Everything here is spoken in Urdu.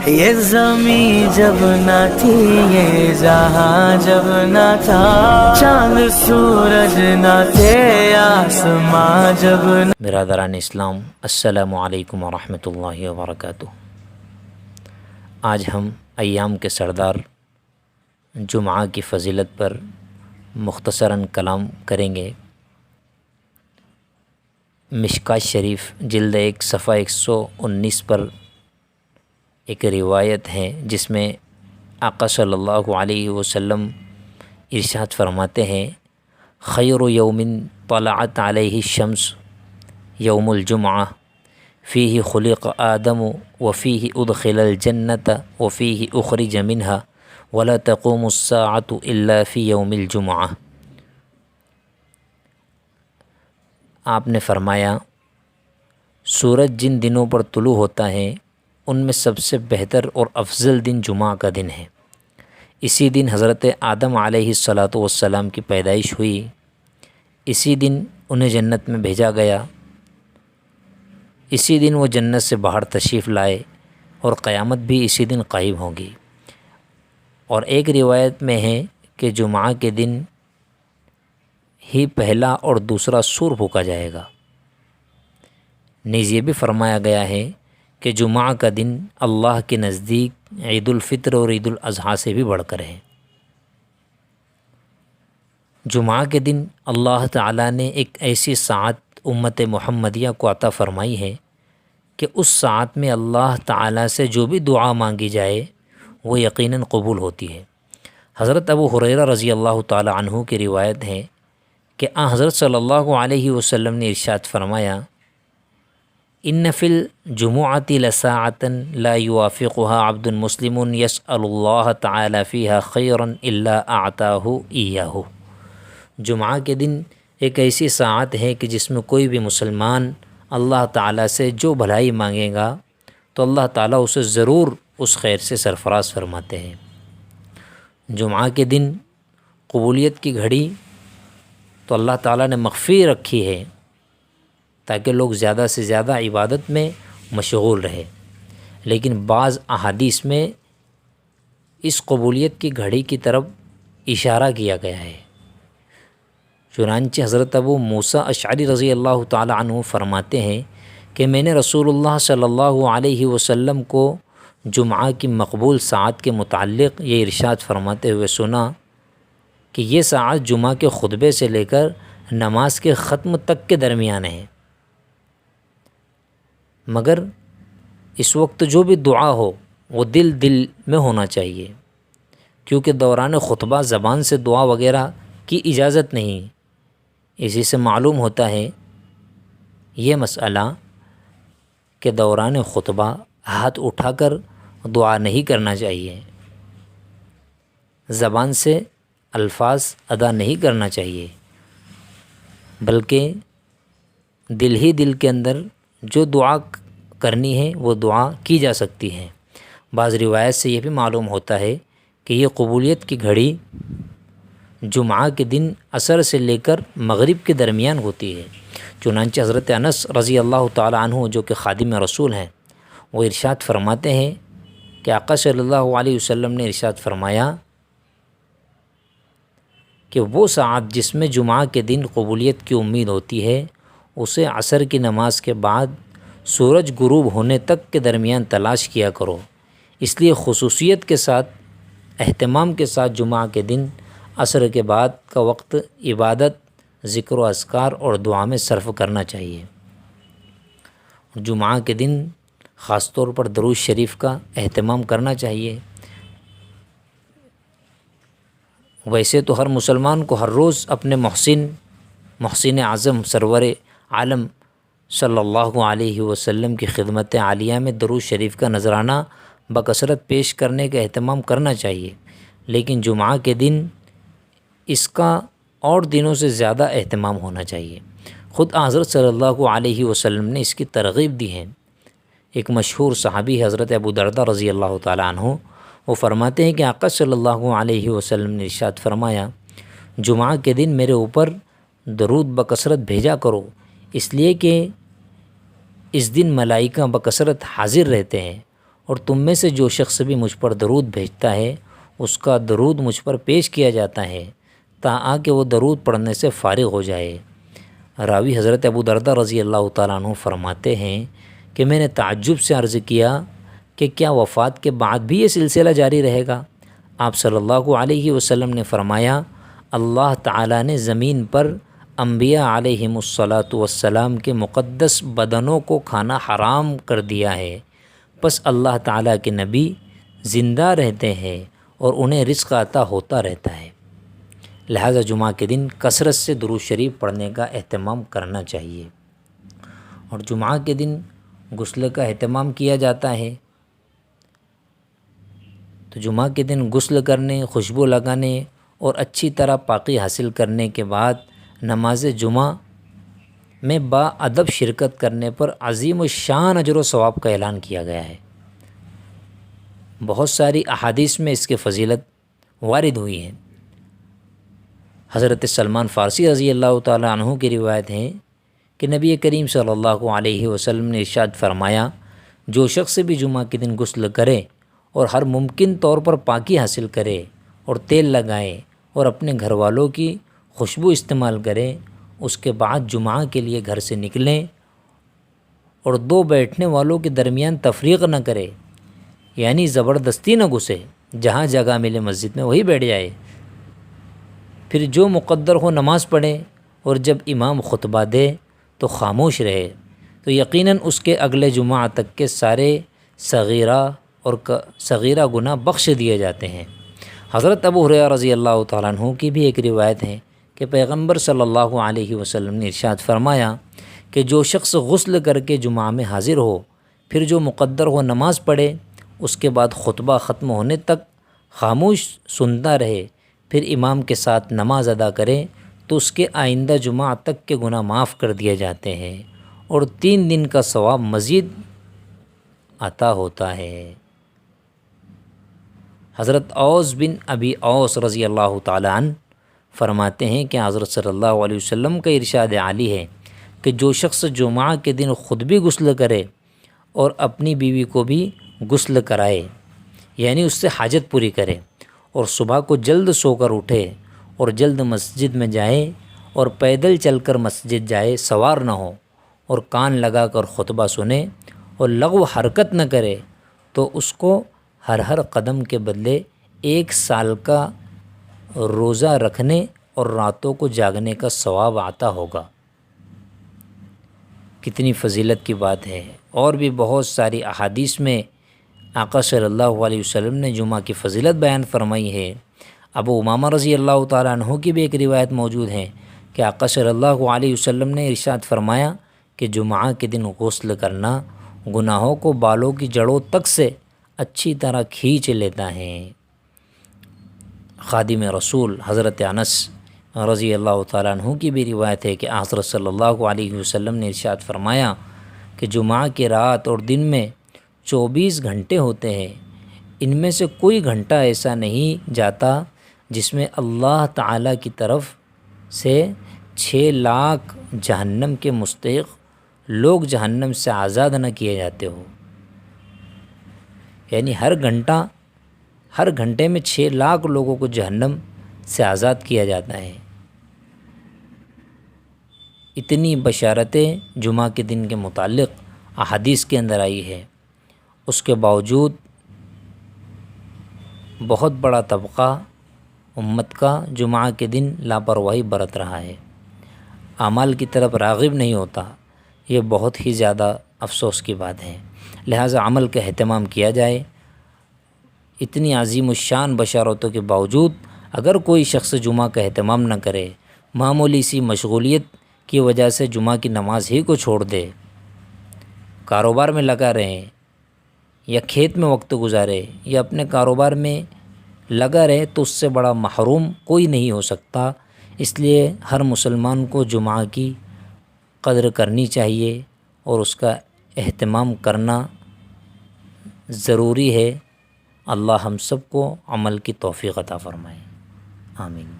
یہ زمین جب نہ تھی، یہ جہاں جب نہ تھا، چاند سورج نہ تھے، آسماں جب نہ۔ برادران اسلام، السلام علیکم ورحمۃ اللہ وبرکاتہ۔ آج ہم ایام کے سردار جمعہ کی فضیلت پر مختصراً کلام کریں گے۔ مشکوٰۃ شریف جلد 1 صفحہ 119 پر ایک روایت ہے جس میں آقا صلی اللہ علیہ وسلم ارشاد فرماتے ہیں: خیر یوم طلعت علیہ الشمس یوم الجمعہ فیہ خلق آدم وفیہ ادخل الجنۃ وفیہ اخرج منہا ولا تقوم الساعۃ الا فی یوم الجمعہ۔ آپ نے فرمایا، سورج جن دنوں پر طلوع ہوتا ہے ان میں سب سے بہتر اور افضل دن جمعہ کا دن ہے۔ اسی دن حضرت آدم علیہ السلام کی پیدائش ہوئی، اسی دن انہیں جنت میں بھیجا گیا، اسی دن وہ جنت سے باہر تشریف لائے اور قیامت بھی اسی دن قائم ہوگی۔ اور ایک روایت میں ہے کہ جمعہ کے دن ہی پہلا اور دوسرا سور پھونکا جائے گا۔ نیز یہ بھی فرمایا گیا ہے کہ جمعہ کا دن اللہ کے نزدیک عید الفطر اور عید الاضحیٰ سے بھی بڑھ کر ہے۔ جمعہ کے دن اللہ تعالیٰ نے ایک ایسی ساعت امت محمدیہ کو عطا فرمائی ہے کہ اس ساعت میں اللہ تعالیٰ سے جو بھی دعا مانگی جائے وہ یقیناً قبول ہوتی ہے۔ حضرت ابو ہریرہ رضی اللہ تعالیٰ عنہ کی روایت ہے کہ حضرت صلی اللہ علیہ وسلم نے ارشاد فرمایا: ان فی الجمعۃ لساعة لا یوافقها عبد مسلم یسأل اللہ تعالی فیہا خیرا الا اعطاہ ایاہ۔ جمعہ کے دن ایک ایسی ساعت ہے کہ جس میں کوئی بھی مسلمان اللہ تعالیٰ سے جو بھلائی مانگے گا تو اللہ تعالیٰ اسے ضرور اس خیر سے سرفراز فرماتے ہیں۔ جمعہ کے دن قبولیت کی گھڑی تو اللہ تعالیٰ نے مخفی رکھی ہے تاکہ لوگ زیادہ سے زیادہ عبادت میں مشغول رہے، لیکن بعض احادیث میں اس قبولیت کی گھڑی کی طرف اشارہ کیا گیا ہے۔ چنانچہ حضرت ابو موسیٰ اشعری رضی اللہ تعالی عنہ فرماتے ہیں کہ میں نے رسول اللہ صلی اللہ علیہ وسلم کو جمعہ کی مقبول ساعت کے متعلق یہ ارشاد فرماتے ہوئے سنا کہ یہ ساعت جمعہ کے خطبے سے لے کر نماز کے ختم تک کے درمیان ہے، مگر اس وقت جو بھی دعا ہو وہ دل میں ہونا چاہیے، کیونکہ دوران خطبہ زبان سے دعا وغیرہ کی اجازت نہیں۔ اسی سے معلوم ہوتا ہے یہ مسئلہ کہ دوران خطبہ ہاتھ اٹھا کر دعا نہیں کرنا چاہیے، زبان سے الفاظ ادا نہیں کرنا چاہیے، بلکہ دل ہی دل کے اندر جو دعا کرنی ہے وہ دعا کی جا سکتی ہے۔ بعض روایت سے یہ بھی معلوم ہوتا ہے کہ یہ قبولیت کی گھڑی جمعہ کے دن عصر سے لے کر مغرب کے درمیان ہوتی ہے۔ چنانچہ حضرت انس رضی اللہ تعالی عنہ جو کہ خادم رسول ہیں، وہ ارشاد فرماتے ہیں کہ آقا صلی اللہ علیہ وسلم نے ارشاد فرمایا کہ وہ ساعت جس میں جمعہ کے دن قبولیت کی امید ہوتی ہے اسے عصر کی نماز کے بعد سورج غروب ہونے تک کے درمیان تلاش کیا کرو۔ اس لیے خصوصیت کے ساتھ اہتمام کے ساتھ جمعہ کے دن عصر کے بعد کا وقت عبادت، ذکر و اذکار اور دعا میں صرف کرنا چاہیے۔ جمعہ کے دن خاص طور پر درود شریف کا اہتمام کرنا چاہیے۔ ویسے تو ہر مسلمان کو ہر روز اپنے محسن اعظم سرور عالم صلی اللہ علیہ وسلم کی خدمت عالیہ میں درود شریف کا نذرانہ بکثرت پیش کرنے کا اہتمام کرنا چاہیے، لیکن جمعہ کے دن اس کا اور دنوں سے زیادہ اہتمام ہونا چاہیے۔ خود حضرت صلی اللہ علیہ وسلم نے اس کی ترغیب دی ہے۔ ایک مشہور صحابی حضرت ابو درداء رضی اللہ تعالیٰ عنہ وہ فرماتے ہیں کہ آقا صلی اللہ علیہ وسلم نے ارشاد فرمایا: جمعہ کے دن میرے اوپر درود بکثرت بھیجا کرو، اس لیے کہ اس دن ملائکہ بکثرت حاضر رہتے ہیں اور تم میں سے جو شخص بھی مجھ پر درود بھیجتا ہے اس کا درود مجھ پر پیش کیا جاتا ہے تاآ کہ وہ درود پڑھنے سے فارغ ہو جائے۔ راوی حضرت ابو درداء رضی اللہ تعالیٰ عنہ فرماتے ہیں کہ میں نے تعجب سے عرض کیا کہ کیا وفات کے بعد بھی یہ سلسلہ جاری رہے گا؟ آپ صلی اللہ علیہ وسلم نے فرمایا، اللہ تعالیٰ نے زمین پر انبیاء علیہم الصلاۃ والسلام کے مقدس بدنوں کو کھانا حرام کر دیا ہے، پس اللہ تعالیٰ کے نبی زندہ رہتے ہیں اور انہیں رزق عطا ہوتا رہتا ہے۔ لہٰذا جمعہ کے دن کثرت سے درود شریف پڑھنے کا اہتمام کرنا چاہیے۔ اور جمعہ کے دن غسل کا اہتمام کیا جاتا ہے، تو جمعہ کے دن غسل کرنے، خوشبو لگانے اور اچھی طرح پاکی حاصل کرنے کے بعد نماز جمعہ میں باادب شرکت کرنے پر عظیم الشان اجر و ثواب کا اعلان کیا گیا ہے۔ بہت ساری احادیث میں اس کی فضیلت وارد ہوئی ہیں۔ حضرت سلمان فارسی رضی اللہ تعالیٰ عنہ کی روایت ہے کہ نبی کریم صلی اللہ علیہ وسلم نے ارشاد فرمایا، جو شخص بھی جمعہ کے دن غسل کرے اور ہر ممکن طور پر پاکی حاصل کرے اور تیل لگائے اور اپنے گھر والوں کی خوشبو استعمال کرے، اس کے بعد جمعہ کے لیے گھر سے نکلیں اور دو بیٹھنے والوں کے درمیان تفریق نہ کرے، یعنی زبردستی نہ گھسے، جہاں جگہ ملے مسجد میں وہی بیٹھ جائے، پھر جو مقدر ہو نماز پڑھے اور جب امام خطبہ دے تو خاموش رہے، تو یقیناً اس کے اگلے جمعہ تک کے سارے صغیرہ گناہ بخش دیے جاتے ہیں۔ حضرت ابو ہریرہ رضی اللہ تعالیٰ عنہ کی بھی ایک روایت ہے کہ پیغمبر صلی اللہ علیہ وسلم نے ارشاد فرمایا کہ جو شخص غسل کر کے جمعہ میں حاضر ہو، پھر جو مقدر ہو نماز پڑھے، اس کے بعد خطبہ ختم ہونے تک خاموش سنتا رہے، پھر امام کے ساتھ نماز ادا کرے، تو اس کے آئندہ جمعہ تک کے گناہ معاف کر دیے جاتے ہیں اور 3 دن کا ثواب مزید عطا ہوتا ہے۔ حضرت اوس بن ابی اوس رضی اللہ تعالیٰ عنہ فرماتے ہیں کہ حضرت صلی اللہ علیہ وسلم کا ارشاد عالی ہے کہ جو شخص جمعہ کے دن خود بھی غسل کرے اور اپنی بیوی کو بھی غسل کرائے، یعنی اس سے حاجت پوری کرے، اور صبح کو جلد سو کر اٹھے اور جلد مسجد میں جائے اور پیدل چل کر مسجد جائے، سوار نہ ہو اور کان لگا کر خطبہ سنے اور لغو حرکت نہ کرے، تو اس کو ہر قدم کے بدلے 1 سال کا روزہ رکھنے اور راتوں کو جاگنے کا ثواب عطا ہوگا۔ کتنی فضیلت کی بات ہے۔ اور بھی بہت ساری احادیث میں آقا صلی اللہ علیہ وسلم نے جمعہ کی فضیلت بیان فرمائی ہے۔ ابو امامہ رضی اللہ تعالیٰ عنہ کی بھی ایک روایت موجود ہے کہ آقا صلی اللہ علیہ وسلم نے ارشاد فرمایا کہ جمعہ کے دن غسل کرنا گناہوں کو بالوں کی جڑوں تک سے اچھی طرح کھینچ لیتا ہے۔ خادم رسول حضرت انس رضی اللہ تعالیٰ عنہ کی بھی روایت ہے کہ حضرت صلی اللہ علیہ وسلم نے ارشاد فرمایا کہ جمعہ کی رات اور دن میں 24 گھنٹے ہوتے ہیں، ان میں سے کوئی گھنٹہ ایسا نہیں جاتا جس میں اللہ تعالیٰ کی طرف سے 6 لاکھ جہنم کے مستحق لوگ جہنم سے آزاد نہ کیے جاتے ہو، یعنی ہر گھنٹے میں 6 لاکھ لوگوں کو جہنم سے آزاد کیا جاتا ہے۔ اتنی بشارتیں جمعہ کے دن کے متعلق احادیث کے اندر آئی ہے، اس کے باوجود بہت بڑا طبقہ امت کا جمعہ کے دن لاپرواہی برت رہا ہے، اعمال کی طرف راغب نہیں ہوتا۔ یہ بہت ہی زیادہ افسوس کی بات ہے۔ لہٰذا عمل کا اہتمام کیا جائے۔ اتنی عظیم الشان بشارتوں کے باوجود اگر کوئی شخص جمعہ کا اہتمام نہ کرے، معمولی سی مشغولیت کی وجہ سے جمعہ کی نماز ہی کو چھوڑ دے، کاروبار میں لگا رہے یا کھیت میں وقت گزارے یا اپنے کاروبار میں لگا رہے، تو اس سے بڑا محروم کوئی نہیں ہو سکتا۔ اس لیے ہر مسلمان کو جمعہ کی قدر کرنی چاہیے اور اس کا اہتمام کرنا ضروری ہے۔ اللہ ہم سب کو عمل کی توفیق عطا فرمائے، آمین۔